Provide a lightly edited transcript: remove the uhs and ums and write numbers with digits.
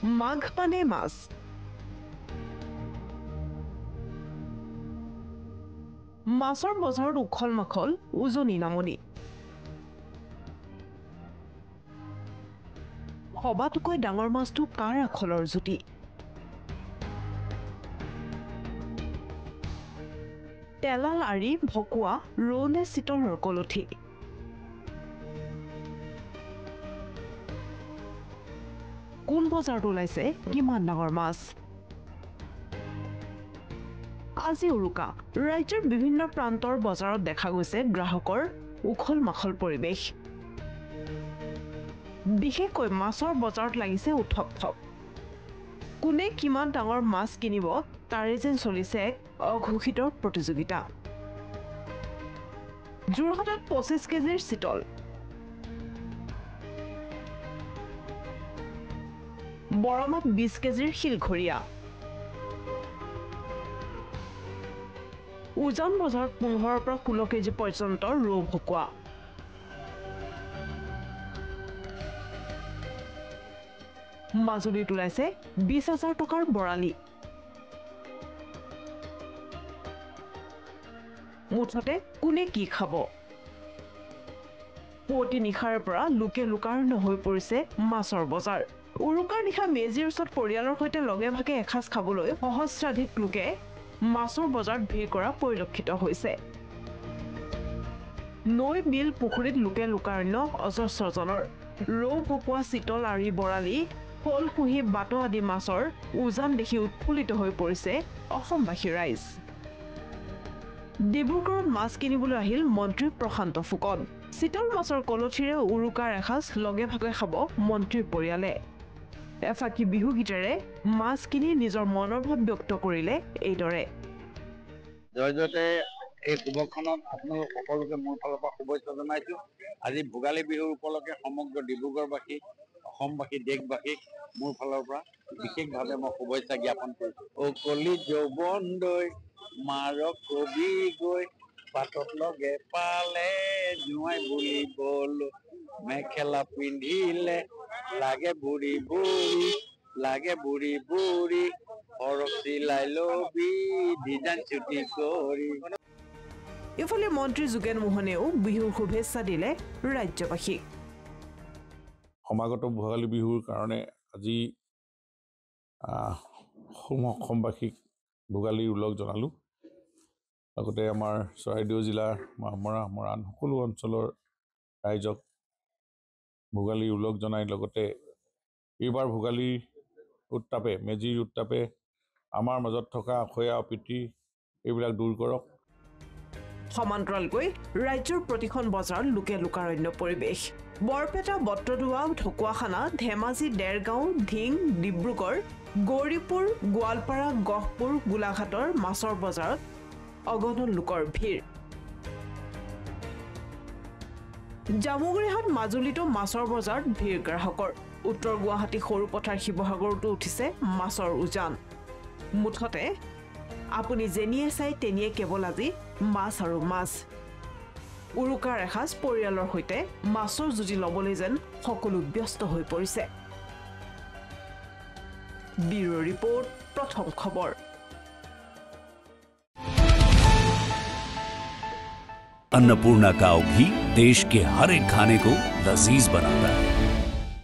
মাঘ মানে মাছ। মাছৰ বজাৰত উখল মাখল উজনি নামনি। সবাতোকৈ ডাঙৰ মাছটো কাৰ আখলৰ জুতি? তেলাল আৰি ভকুৱা ৰৌ নে চিতলৰ কলঠি? কোন বজাৰত ওলাইছে কিমান ডাঙৰ মাছ? আজি উৰুকা ৰাজ্যৰ বিভিন্ন প্ৰান্তৰ বজাৰত দেখা গৈছে গ্ৰাহকৰ উখল মাখল পৰিৱেশ। বিশেষকৈ মাছৰ বজাৰত লাগিছে উঠপ থপ। কোনে কিমান ডাঙৰ মাছ কিনিব তাৰে যেন চলিছে এক অঘোষিত প্ৰতিযোগিতা। যোৰহাটত 25 কেজিৰ চিতল, বৰমাত 20 কেজিৰ শিলঘৰীয়া, উজান বজাৰত 15 পৰা 16 কেজি পৰ্যন্ত ৰৌ ভকুৱা। মাজুলীত ওলাইছে 20,000 টকাৰ বৰালি। মুঠতে কোনে কি খাব? পুৱতি নিশাৰ পৰা লোকে লোকাৰণ্য হৈ পৰিছে মাছৰ বজাৰ। উৰুকাৰ নিশা মেজিৰ ওচৰত পৰিয়ালৰ সৈতে লগে ভাগে এসাঁজ খাবলৈ সহস্ৰাধিক লোকে মাছৰ বজাৰত ভিৰ কৰা পৰিলক্ষিত হৈছে। নৈ বিল পুখুৰীত লোকে লোকাৰণ্য অজস্ৰজনৰ। ৰৌ ভকুৱা চিতল আৰি বৰালি শ'ল কুঁহি বাত আদি মাছৰ উজান দেখি উৎফুল্লিত হৈ পৰিছে অসমবাসী ৰাইজ। ডিব্ৰুগড়ত মাছ কিনিবলৈ আহিল মন্ত্ৰী প্ৰশান্ত ফুকন। চিতল মাছৰ কলঠিৰে উৰুকাৰ এসাঁজ লগে ভাগে খাব মন্ত্ৰীৰ পৰিয়ালে। এফাকি বিহু গীতেৰে মাছ কিনি নিজৰ মনৰ ভাৱ ব্যক্ত কৰিলে এইদৰে। জয়জয়তে এই শুভক্ষণত আপোনালোক সকলোকে মোৰ ফালৰ পৰা শুভেচ্ছা জনাইছোঁ। আজি ভোগালী বিহুৰ উপলক্ষে সমগ্ৰ ডিব্ৰুগড়বাসী, অসমবাসী, দেশবাসীক মোৰ ফালৰ পৰা বিশেষভাৱে মই শুভেচ্ছা জ্ঞাপন কৰিছোঁ। অ কলি যৌৱন দৈ মাৰক কবি গৈ পাতত লগে পালে জোঁৱাই বুলিবলৈ মেখেলা পিন্ধিলে লাগে বুঢ়ী বুঢ়ী লাগে বুঢ়ী বুঢ়ী সৰক চিলাই লবি ডিজাইন চুটি কৰি। ইফালে মন্ত্ৰী যোগেন মোহনেও বিহুৰ শুভেচ্ছা দিলে ৰাজ্যবাসীক। সমাগত ভোগালী বিহুৰ কাৰণে আজি অসমবাসীক ভোগালীৰ ওলগ জনালোঁ। লগতে আমাৰ চৰাইদেউ জিলাৰ মৰাণ সকলো অঞ্চলৰ ৰাইজক ভোগালীৰ ওলগ জনাই লগতে এইবাৰ ভোগালীৰ উত্তাপে, মেজিৰ উত্তাপে আমাৰ মাজত থকা অসূয়া অপ্ৰীতি এইবিলাক দূৰ কৰক। সমান্তৰালকৈ ৰাজ্যৰ প্ৰতিখন বজাৰত লোকে লোকাৰণ্য পৰিৱেশ। বৰপেটা, বট্ৰদুৱা, ঢকুৱাখানা, ধেমাজি, দেৰগাঁও, ধিং, ডিব্ৰুগড়, গৌৰীপুৰ, গোৱালপাৰা, গহপুৰ, গোলাঘাটৰ মাছৰ বজাৰত অগণন লোকৰ ভিৰ। জামুগুৰিহাট, মাজুলীতো মাছৰ বজাৰত ভিৰ গ্ৰাহকৰ। উত্তৰ গুৱাহাটী, সৰুপথাৰ, শিৱসাগৰতো উঠিছে মাছৰ উজান। মুঠতে আপুনি যেনিয়ে চাই তেনিয়ে কেৱল আজি মাছ আৰু মাছ। উৰুকাৰ এসাঁজ পৰিয়ালৰ সৈতে মাছৰ জুতি ল'বলৈ যেন সকলো ব্যস্ত হৈ পৰিছে। ব্যুৰো ৰিপৰ্ট, প্ৰথম খবৰ। अन्नपूर्णा काव घी देश के हर एक खाने को लजीज बनाता है।